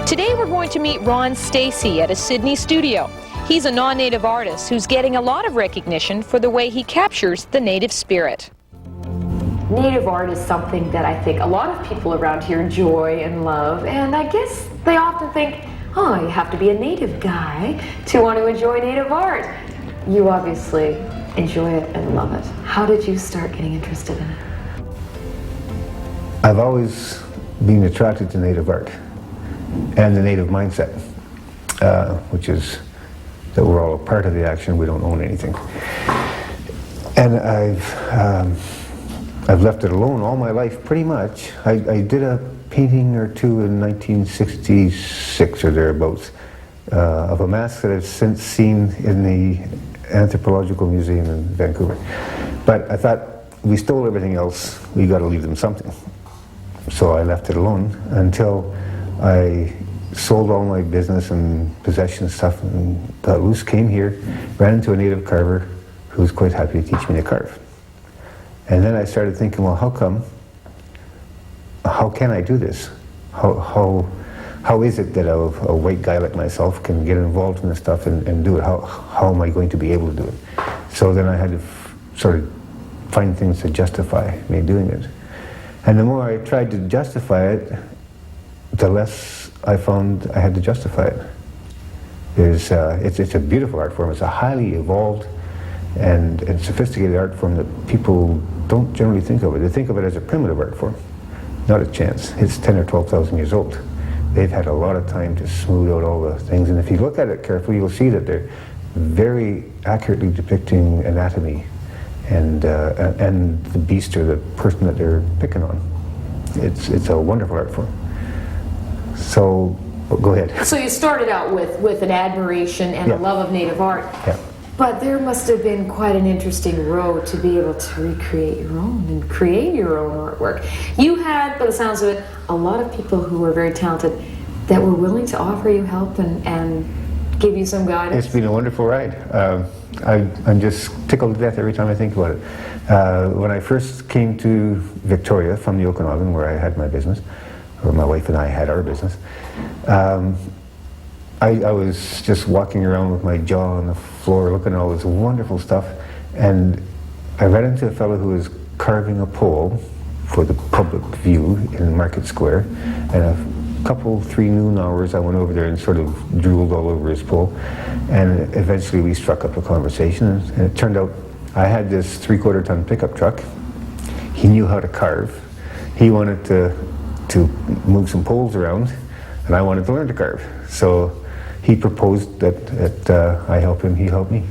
Today we're going to meet Ron Stacy at a Sydney studio. He's a non-native artist who's getting a lot of recognition for the way he captures the native spirit. Native art is something that I think a lot of people around here enjoy and love, and I guess they often think, oh, you have to be a native guy to want to enjoy native art. You obviously enjoy it and love it. How did you start getting interested in it? I've always been attracted to native art and the native mindset, which is that we're all a part of the action, we don't own anything. And I've left it alone all my life, pretty much. I did a painting or two in 1966 or thereabouts of a mask that I've since seen in the Anthropological Museum in Vancouver. But I thought, we stole everything else, we got to leave them something. So I left it alone until I sold all my business and possession stuff and got loose, came here, ran into a native carver who was quite happy to teach me to carve. And then I started thinking, well, how can I do this? How is it that a white guy like myself can get involved in this stuff and do it? How am I going to be able to do it? So then I had to sort of find things to justify me doing it. And the more I tried to justify it, the less I found I had to justify it. It's a beautiful art form. It's a highly evolved and sophisticated art form that people don't generally think of it. They think of it as a primitive art form. Not a chance. It's 10 or 12,000 years old. They've had a lot of time to smooth out all the things, and if you look at it carefully, you'll see that they're very accurately depicting anatomy and the beast or the person that they're picking on. It's a wonderful art form. So, go ahead. So you started out with an admiration and a love of native art. Yeah. But there must have been quite an interesting road to be able to recreate your own and create your own artwork. You had, by the sounds of it, a lot of people who were very talented that were willing to offer you help and give you some guidance. It's been a wonderful ride. I'm just tickled to death every time I think about it. When I first came to Victoria from the Okanagan, where I had my business, or my wife and I had our business, I was just walking around with my jaw on the floor looking at all this wonderful stuff, and I ran into a fellow who was carving a pole for the public view in Market Square, and a couple, 3 noon hours I went over there and sort of drooled all over his pole, and eventually we struck up a conversation, and it turned out I had this 3/4 ton pickup truck. He knew how to carve. He wanted to move some poles around, and I wanted to learn to carve. So he proposed that I help him, he helped me.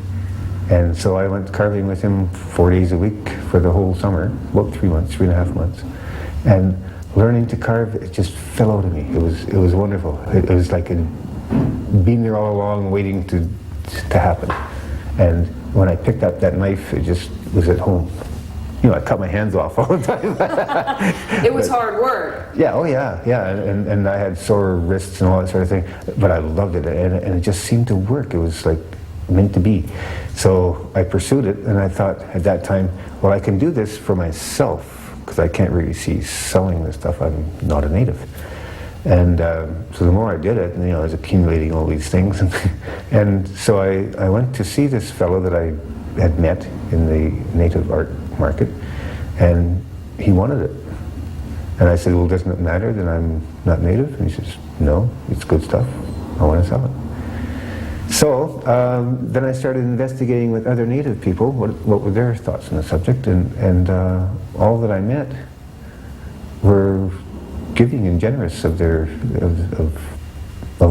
And so I went carving with him 4 days a week for the whole summer, about 3 months, 3.5 months. And learning to carve, it just fell out of me. It was wonderful. It was like being there all along, waiting to happen. And when I picked up that knife, it just was at home. You know, I cut my hands off all the time. It was hard work. Yeah, oh yeah, and I had sore wrists and all that sort of thing, but I loved it, and it just seemed to work. It was like meant to be. So I pursued it, and I thought at that time, well, I can do this for myself, because I can't really see selling this stuff. I'm not a native. And so the more I did it, I was accumulating all these things, and so I went to see this fellow that I had met in the native art market, and he wanted it. And I said, well, doesn't it matter that I'm not native? And he says, no, it's good stuff. I want to sell it. So then I started investigating with other native people, what were their thoughts on the subject, and all that I met were giving and generous of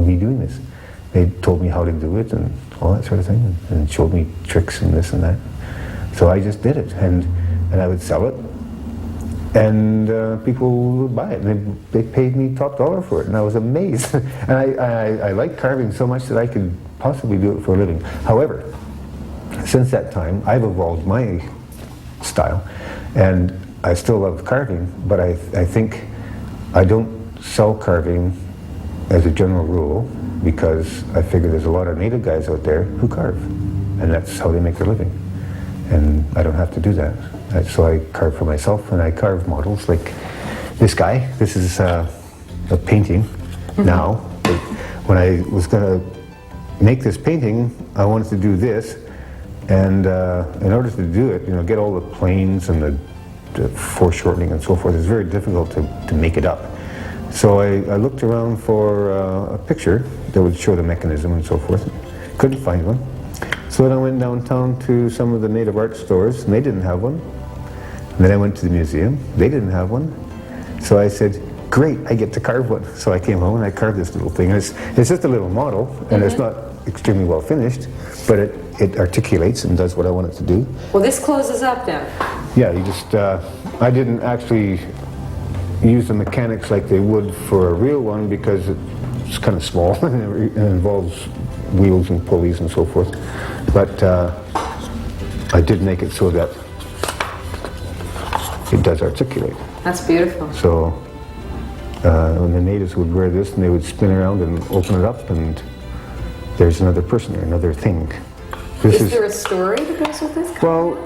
me doing this. They told me how to do it and all that sort of thing, and showed me tricks and this and that. So I just did it, and I would sell it, and people would buy it, and they paid me top dollar for it, and I was amazed. And I liked carving so much that I could possibly do it for a living. However, since that time, I've evolved my style, and I still love carving, but I think I don't sell carving as a general rule, because I figure there's a lot of native guys out there who carve, and that's how they make their living. And I don't have to do that. So I carve for myself, and I carve models like this guy. This is a painting now. when I was going to make this painting, I wanted to do this, and in order to do it, get all the planes and the foreshortening and so forth, it's very difficult to make it up. So I looked around for a picture that would show the mechanism and so forth. Couldn't find one. So then I went downtown to some of the native art stores, and they didn't have one. And then I went to the museum. They didn't have one. So I said, great, I get to carve one. So I came home and I carved this little thing. It's just a little model, and it's not extremely well finished, but it articulates and does what I want it to do. Well, this closes up then. Yeah, you just, I didn't actually use the mechanics like they would for a real one because it's kind of small and it involves wheels and pulleys and so forth. But I did make it so that it does articulate. That's beautiful. So when the natives would wear this and they would spin around and open it up, and there's another person there, another thing. Is there a story that goes with this? Well,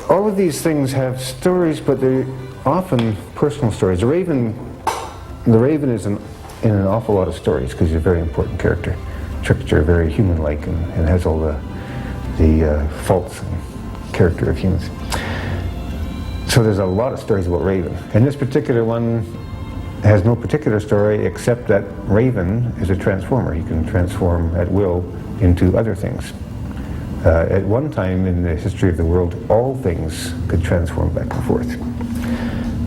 all of these things have stories, but they're often personal stories. The raven is in an awful lot of stories because he's a very important character. Trickster, very human-like, and has all the faults and character of humans. So there's a lot of stories about Raven. And this particular one has no particular story except that Raven is a transformer. He can transform at will into other things. At one time in the history of the world, all things could transform back and forth.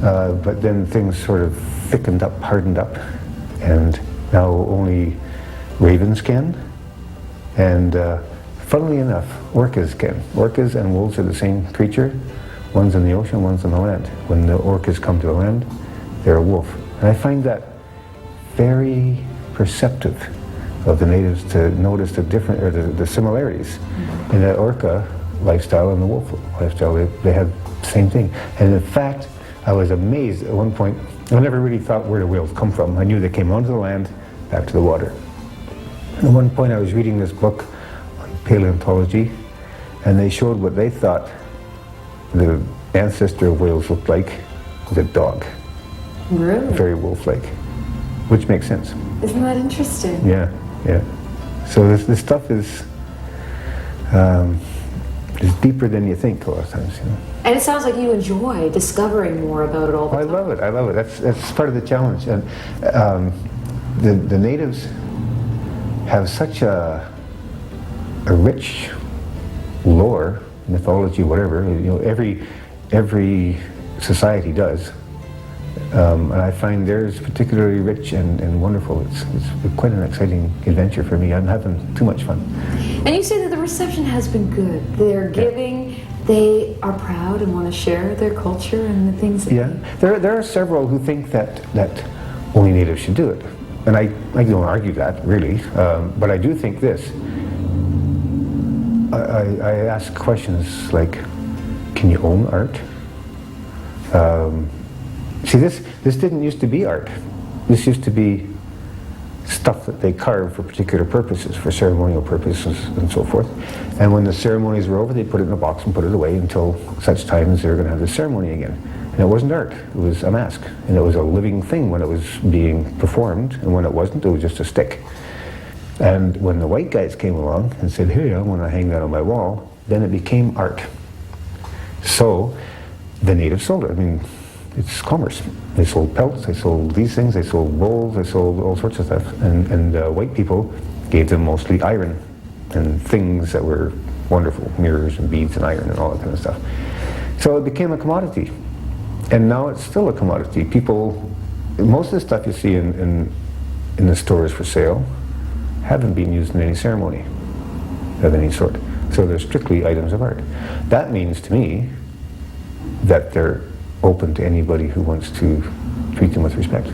But then things sort of thickened up, hardened up, and now only ravens can. And funnily enough, orcas can. Orcas and wolves are the same creature. One's in the ocean, one's on the land. When the orcas come to the land, they're a wolf. And I find that very perceptive of the natives to notice the similarities in the orca lifestyle and the wolf lifestyle. They have the same thing. And in fact, I was amazed at one point. I never really thought where the whales come from. I knew they came onto the land, back to the water. And at one point I was reading this book on paleontology, and they showed what they thought the ancestor of whales looked like was a dog. Really? Very wolf-like, which makes sense. Isn't that interesting? Yeah, yeah. So this stuff is deeper than you think a lot of times. And it sounds like you enjoy discovering more about it all the time. I love it. That's part of the challenge. And the natives have such a rich lore, mythology, whatever. Every society does. And I find theirs particularly rich and wonderful. It's quite an exciting adventure for me. I'm having too much fun. And you say that the reception has been good. They're giving, they are proud and want to share their culture and the things that there are several who think that only natives should do it. And I don't argue that, really. But I do think this. I ask questions like, can you own art? See, this didn't used to be art. This used to be stuff that they carved for particular purposes, for ceremonial purposes and so forth. And when the ceremonies were over, they put it in a box and put it away until such time as they were going to have the ceremony again. And it wasn't art, it was a mask. And it was a living thing when it was being performed, and when it wasn't, it was just a stick. And when the white guys came along and said, here, I want to hang that on my wall, then it became art. So the natives sold it. I mean, it's commerce. They sold pelts, they sold these things, they sold bowls, they sold all sorts of stuff. And white people gave them mostly iron and things that were wonderful, mirrors and beads and iron and all that kind of stuff. So it became a commodity. And now it's still a commodity. People, most of the stuff you see in the stores for sale haven't been used in any ceremony of any sort. So they're strictly items of art. That means to me that they're open to anybody who wants to treat them with respect.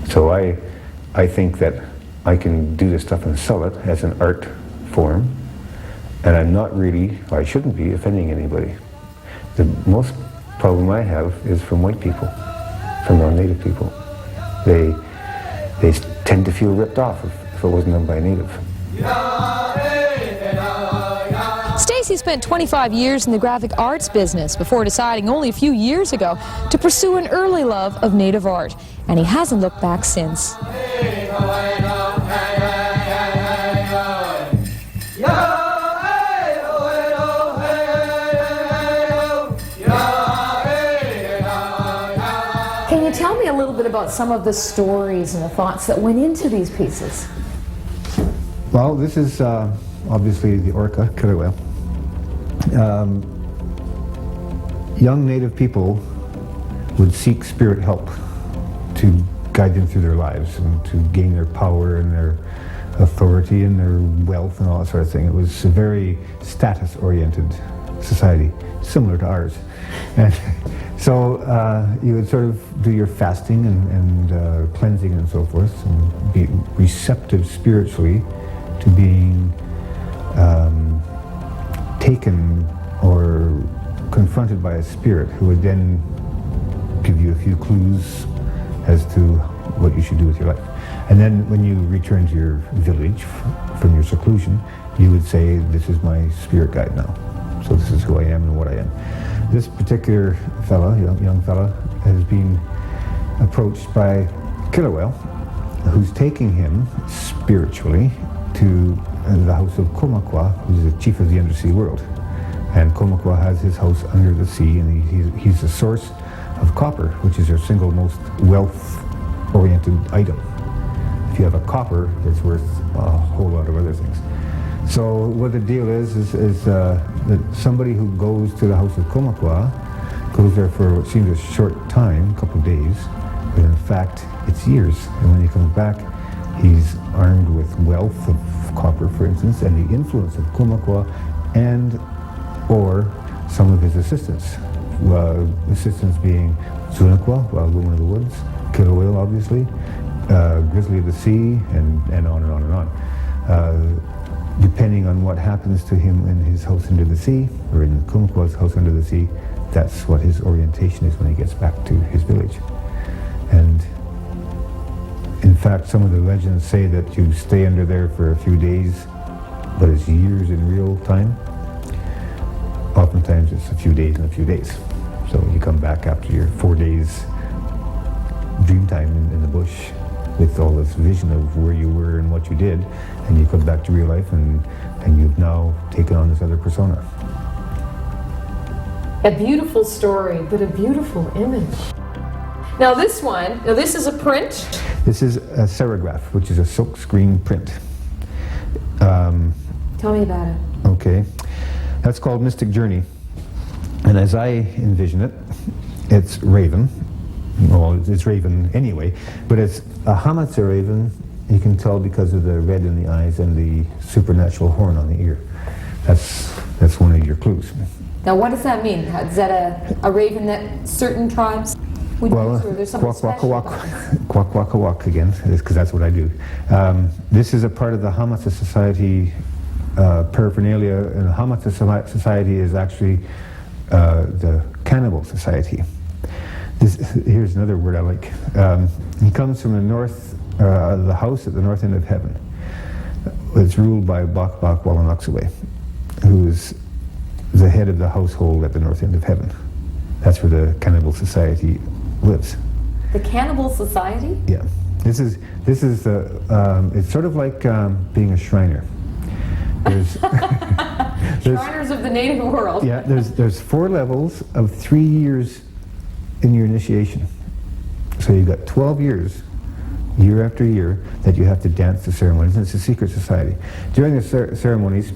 So I think that I can do this stuff and sell it as an art form, and I'm not really, or I shouldn't be, offending anybody. The most problem I have is from white people, from non-native people. They tend to feel ripped off if it wasn't done by a native. Stacy spent 25 years in the graphic arts business before deciding only a few years ago to pursue an early love of native art, and he hasn't looked back since. about some of the stories and the thoughts that went into these pieces? Well, this is obviously the orca, killer whale. Young native people would seek spirit help to guide them through their lives and to gain their power and their authority and their wealth and all that sort of thing. It was a very status-oriented society, similar to ours. And so you would sort of do your fasting and cleansing and so forth, and be receptive spiritually to being taken or confronted by a spirit who would then give you a few clues as to what you should do with your life. And then when you return to your village from your seclusion, you would say, this is my spirit guide now. So this is who I am and what I am. This particular fella, young fella, has been approached by killer whale, who's taking him spiritually to the house of Komakwa, who's the chief of the undersea world. And Komakwa has his house under the sea, and he's the source of copper, which is their single most wealth-oriented item. If you have a copper, it's worth a whole lot of other things. So what the deal is that somebody who goes to the house of Komakwa goes there for what seems a short time, a couple of days, but in fact it's years. And when he comes back, he's armed with wealth of copper, for instance, and the influence of Komakwa and or some of his assistants. Assistants being Sunakwa, woman of the woods, killer whale obviously, grizzly of the sea, and on and on and on. Depending on what happens to him in his house under the sea, or in Komakwa's house under the sea, that's what his orientation is when he gets back to his village. And in fact, some of the legends say that you stay under there for a few days, but it's years in real time. Oftentimes it's a few days and a few days. So you come back after your 4 days dream time in the bush with all this vision of where you were and what you did, and you come back to real life and you've now taken on this other persona. A beautiful story, but a beautiful image. Now this is a print. This is a serograph, which is a silk screen print. Tell me about it. Okay. That's called Mystic Journey. And as I envision it, it's raven. Well, it's raven anyway, but it's a Hamatsa raven. You can tell because of the red in the eyes and the supernatural horn on the ear. That's one of your clues. Now what does that mean? Is that a raven that certain tribes would use, or there's something special? Quack, quack, quack again, because that's what I do. This is a part of the Hamatsa Society paraphernalia, and the Hamatsa Society is actually the Cannibal Society. Here's another word I like. He comes from the north, the house at the north end of heaven. It's ruled by Bak Bak Walanoxaway, who is the head of the household at the north end of heaven. That's where the Cannibal Society lives. The Cannibal Society? Yeah. This is it's sort of like being a Shriner. Shriners of the native world. Yeah, there's 4 levels of 3 years in your initiation. So you've got 12 years, year after year, that you have to dance the ceremonies, and it's a secret society. During the ceremonies,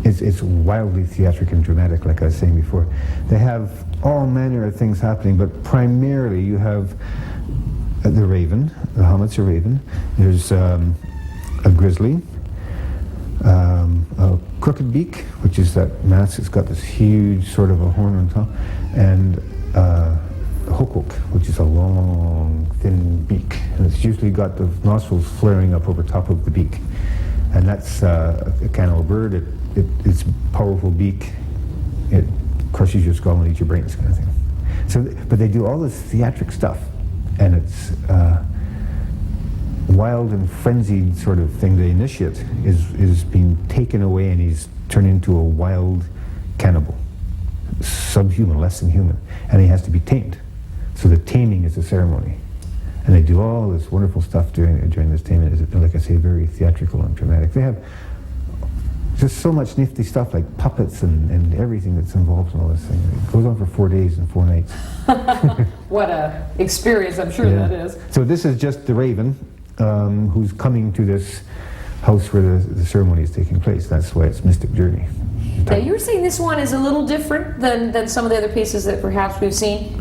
it's wildly theatric and dramatic, like I was saying before. They have all manner of things happening, but primarily you have the raven, the Hamatsa raven. There's a grizzly, a crooked beak, which is that mask that's got this huge sort of a horn on top, and hokok, which is a long, thin beak. And it's usually got the nostrils flaring up over top of the beak. And that's a cannibal bird. Its powerful beak, it crushes your skull and eats your brains, kind of thing. So, but they do all this theatric stuff, and it's wild and frenzied sort of thing. The initiate is being taken away, and he's turned into a wild cannibal, subhuman, less than human, and he has to be tamed. So the taming is the ceremony, and they do all this wonderful stuff during this taming. It's, like I say, very theatrical and dramatic. They have just so much nifty stuff like puppets and everything that's involved in all this thing. It goes on for 4 days and 4 nights. What a experience, I'm sure that is. So this is just the raven who's coming to this house where the ceremony is taking place. That's why it's Mystic Journey. Now you were saying this one is a little different than some of the other pieces that perhaps we've seen?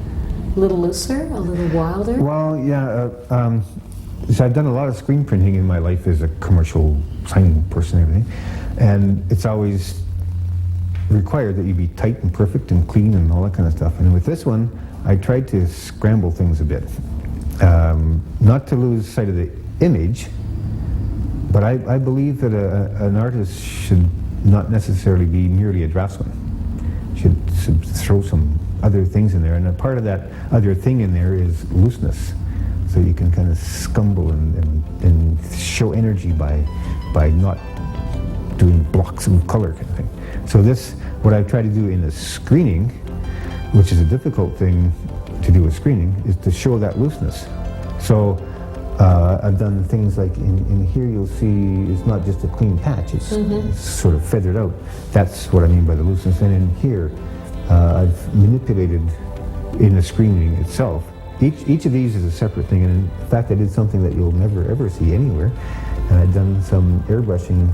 A little looser, a little wilder? Well, yeah. So I've done a lot of screen printing in my life as a commercial sign person and everything. And it's always required that you be tight and perfect and clean and all that kind of stuff. And with this one, I tried to scramble things a bit. Not to lose sight of the image, but I believe that an artist should not necessarily be merely a draftsman. Should throw some other things in there, and a part of that other thing in there is looseness. So you can kind of scumble and show energy by not doing blocks of color kind of thing. So this, what I've tried to do in a screening, which is a difficult thing to do with screening, is to show that looseness. So I've done things like in here you'll see it's not just a clean patch, it's sort of feathered out. That's what I mean by the looseness. And in here I've manipulated in the screening itself. Each of these is a separate thing, and in fact I did something that you'll never ever see anywhere, and I've done some airbrushing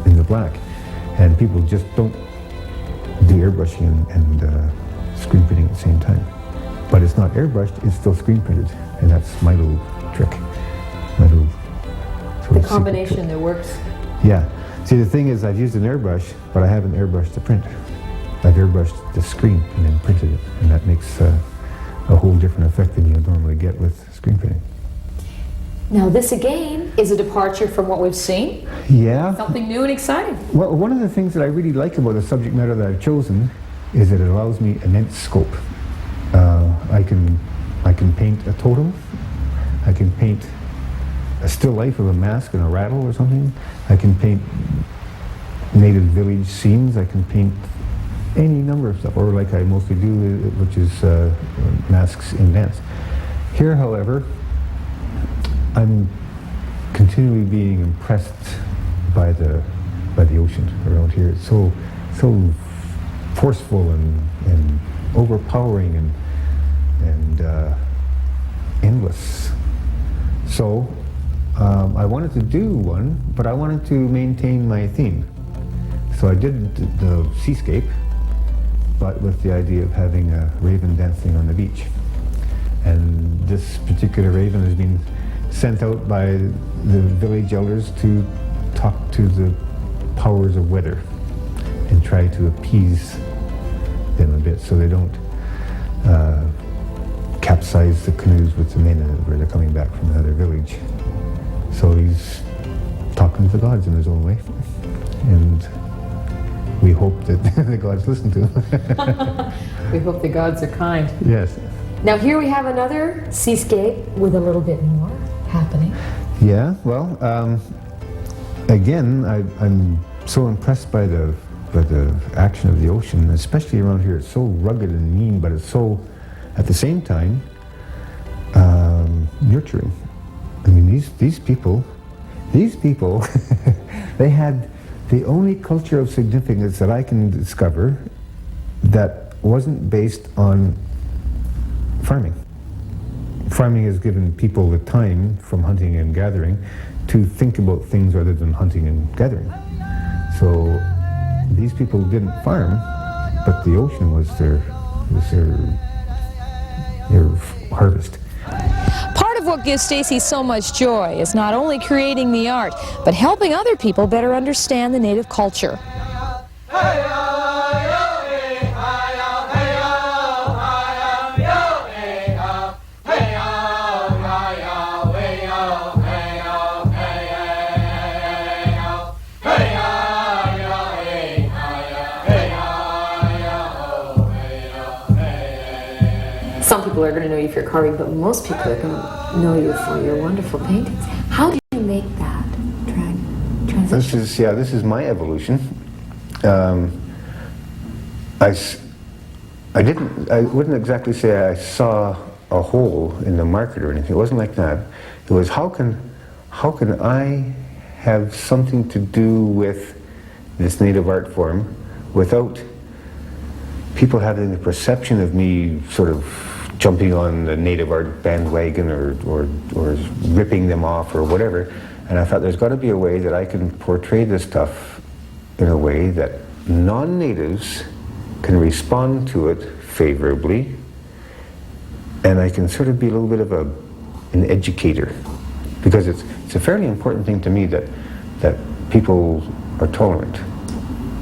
in the black, and people just don't do airbrushing and screen printing at the same time. But it's not airbrushed, it's still screen printed, and that's my little trick. My little sort of combination that works. Yeah. See, the thing is, I've used an airbrush, but I haven't airbrushed the print. I've airbrushed the screen and then printed it, and that makes a whole different effect than you normally get with screen printing. Now this again is a departure from what we've seen. Yeah. Something new and exciting. Well, one of the things that I really like about the subject matter that I've chosen is that it allows me immense scope. I can paint a totem. I can paint a still life of a mask and a rattle or something. I can paint native village scenes. I can paint any number of stuff, or like I mostly do, which is masks in dance. Here, however, I'm continually being impressed by the ocean around here. It's so forceful and overpowering and endless. So I wanted to do one, but I wanted to maintain my theme. So I did the seascape, but with the idea of having a raven dancing on the beach. And this particular raven has been sent out by the village elders to talk to the powers of weather and try to appease them a bit so they don't capsize the canoes with the men in it where they're coming back from another village. So he's talking to the gods in his own way, and we hope that the gods listen to him. We hope the gods are kind. Yes. Now here we have another seascape with a little bit more happening. Yeah, well, again, I'm so impressed by the action of the ocean, especially around here. It's so rugged and mean, but it's so, at the same time, nurturing. I mean, these people, they had the only culture of significance that I can discover that wasn't based on farming. Farming has given people the time from hunting and gathering to think about things other than hunting and gathering. So these people didn't farm, but the ocean was their harvest. Part of what gives Stacy so much joy is not only creating the art, but helping other people better understand the native culture. Some people are going to know you for your carving, but most people are going to know you for your wonderful paintings. How do you make that transition? This is my evolution. I wouldn't exactly say I saw a hole in the market or anything. It wasn't like that. It was how can I have something to do with this native art form without people having the perception of me sort of jumping on the native art bandwagon or ripping them off or whatever. And I thought there's got to be a way that I can portray this stuff in a way that non-natives can respond to it favorably, and I can sort of be a little bit of an educator, because it's a fairly important thing to me that people are tolerant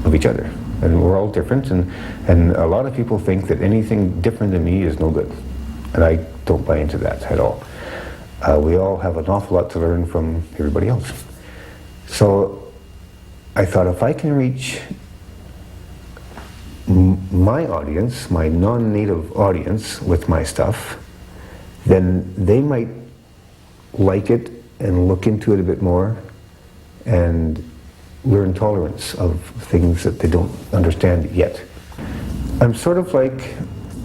of each other, and we're all different, and a lot of people think that anything different than me is no good, and I don't buy into that at all. We all have an awful lot to learn from everybody else. So I thought, if I can reach my audience, my non-native audience, with my stuff, then they might like it and look into it a bit more and learn tolerance of things that they don't understand yet. I'm sort of like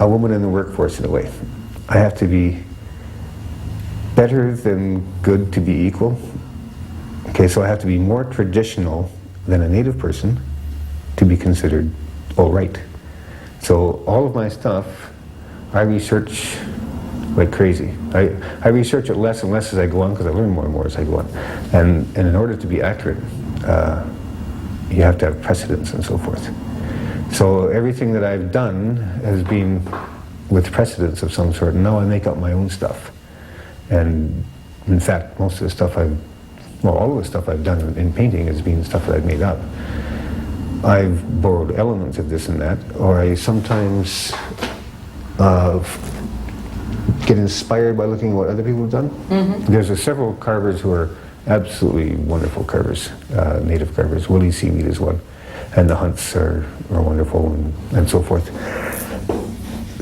a woman in the workforce in a way. I have to be better than good to be equal. Okay, so I have to be more traditional than a native person to be considered all right. So all of my stuff, I research like crazy. I research it less and less as I go on, because I learn more and more as I go on. And in order to be accurate, you have to have precedence and so forth. So everything that I've done has been with precedence of some sort, and now I make up my own stuff. And in fact, most of the stuff all of the stuff I've done in painting has been stuff that I've made up. I've borrowed elements of this and that, or I sometimes get inspired by looking at what other people have done. Mm-hmm. There's several carvers who are absolutely wonderful carvers, native carvers. Willie Seaweed is one, and the Hunts are wonderful, and so forth.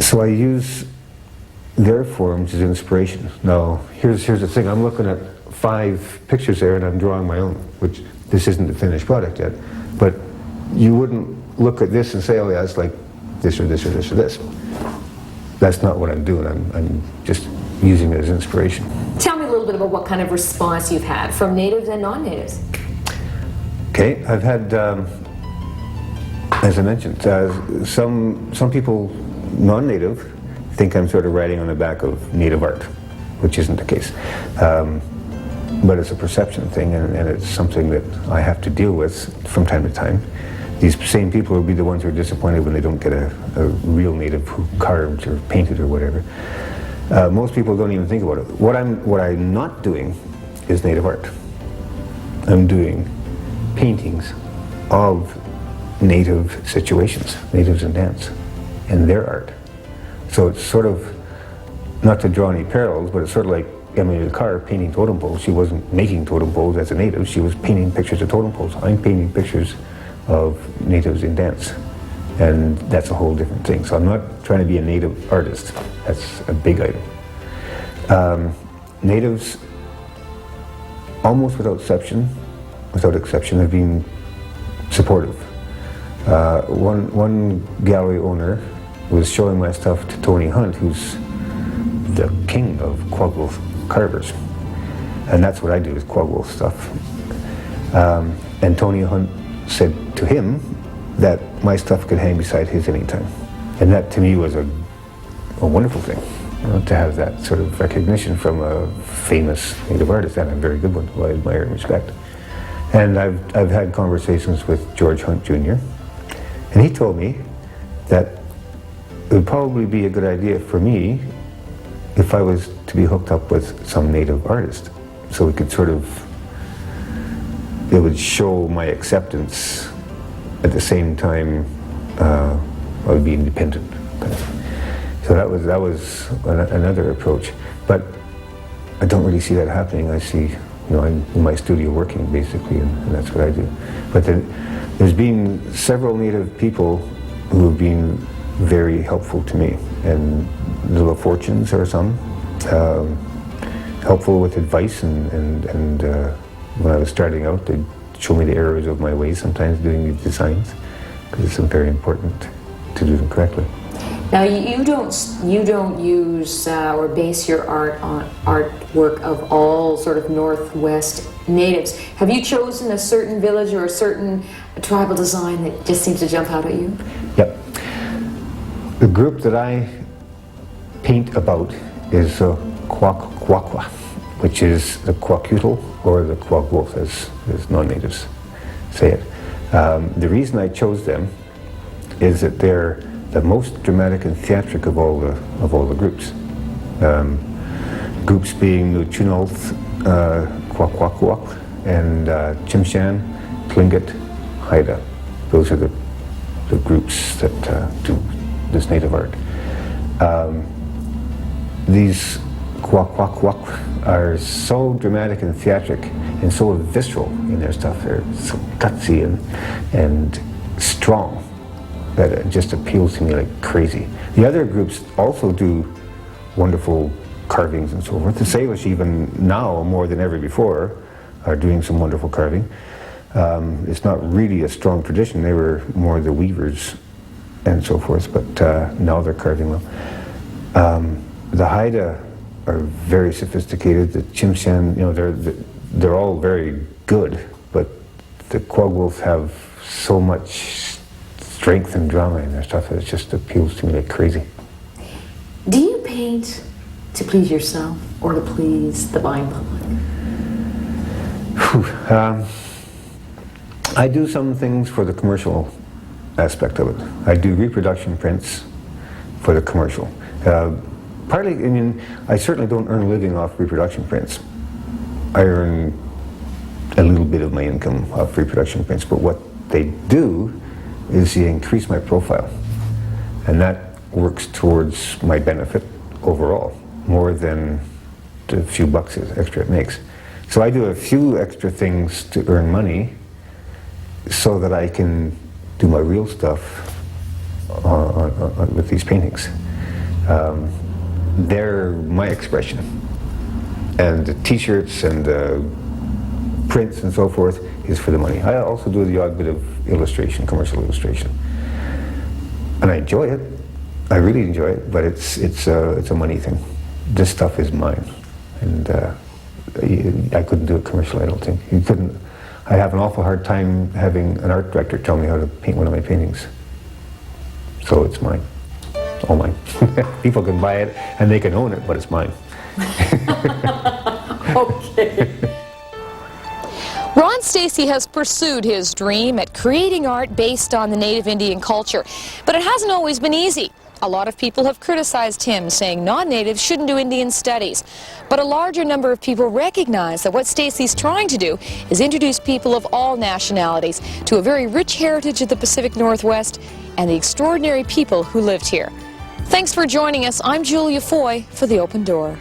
So I use their forms as inspiration. Now, here's the thing. I'm looking at 5 pictures there, and I'm drawing my own, which this isn't the finished product yet. But you wouldn't look at this and say, oh yeah, it's like this or this or this or this. That's not what I'm doing. I'm just using it as inspiration. Tell me a little bit about what kind of response you've had from natives and non-natives. Okay, I've had, as I mentioned, some people, non-native, think I'm sort of riding on the back of native art, which isn't the case. But it's a perception thing, and it's something that I have to deal with from time to time. These same people will be the ones who are disappointed when they don't get a real native who carved or painted or whatever. Most people don't even think about it. What I'm not doing is native art. I'm doing paintings of native situations, natives in dance, and their art. So it's sort of, not to draw any parallels, but it's sort of like Emily Carr painting totem poles. She wasn't making totem poles as a native, she was painting pictures of totem poles. I'm painting pictures of natives in dance, and that's a whole different thing. So I'm not trying to be a native artist. That's a big item. Natives, almost without exception, have been supportive. One gallery owner was showing my stuff to Tony Hunt, who's the king of Quagwolf carvers, and that's what I do, is Quagwolf stuff. And Tony Hunt said to him that my stuff could hang beside his anytime, and that to me was a wonderful thing, to have that sort of recognition from a famous native artist, and a very good one who I admire and respect. And I've had conversations with George Hunt Jr., and he told me that it would probably be a good idea for me if I was to be hooked up with some native artist, so we could sort of, it would show my acceptance at the same time I would be independent. So that was another approach. But I don't really see that happening. I see, I'm in my studio working basically, and that's what I do. But there's been several native people who have been very helpful to me, and Little Fortunes are some, helpful with advice, and when I was starting out, they'd show me the errors of my ways sometimes doing these designs, because it's very important to do them correctly. Now you don't use or base your art on artwork of all sort of Northwest natives. Have you chosen a certain village or a certain tribal design that just seems to jump out at you? Yep. The group that I paint about is quaquaqua, which is the quaquutl or the quagwolf, as non-natives say it. The reason I chose them is that they're the most dramatic and theatric of all the groups. Groups being the Chunolth, Quaquaquaq, and Chimshan, Tlingit, Haida. Those are the groups that do this native art. These Quaquaquaq are so dramatic and theatric and so visceral in their stuff. They're so gutsy and strong that it just appeals to me like crazy. The other groups also do wonderful carvings and so forth. The Salish, even now more than ever before, are doing some wonderful carving. It's not really a strong tradition. They were more the weavers and so forth, but now they're carving well. The Haida are very sophisticated. The Chimshan, they're all very good, but the Quagwolf have so much strength and drama in their stuff that it just appeals to me like crazy. Do you paint to please yourself or to please the buying public? I do some things for the commercial aspect of it. I do reproduction prints for the commercial. Partly, I certainly don't earn a living off reproduction prints. I earn a little bit of my income off reproduction prints, but what they do is they increase my profile, and that works towards my benefit overall, more than the few bucks extra it makes. So I do a few extra things to earn money so that I can do my real stuff with these paintings. They're my expression. And the t-shirts and the prints and so forth is for the money. I also do the odd bit of illustration, commercial illustration. And I enjoy it. I really enjoy it, but it's a money thing. This stuff is mine. And I couldn't do it commercially, I don't think. You couldn't. I have an awful hard time having an art director tell me how to paint one of my paintings. So it's mine. It's all mine. People can buy it and they can own it, but it's mine. Okay. Ron Stacy has pursued his dream at creating art based on the native Indian culture, but it hasn't always been easy. A lot of people have criticized him, saying non-natives shouldn't do Indian studies. But a larger number of people recognize that what Stacy's trying to do is introduce people of all nationalities to a very rich heritage of the Pacific Northwest and the extraordinary people who lived here. Thanks for joining us. I'm Julia Foy for The Open Door.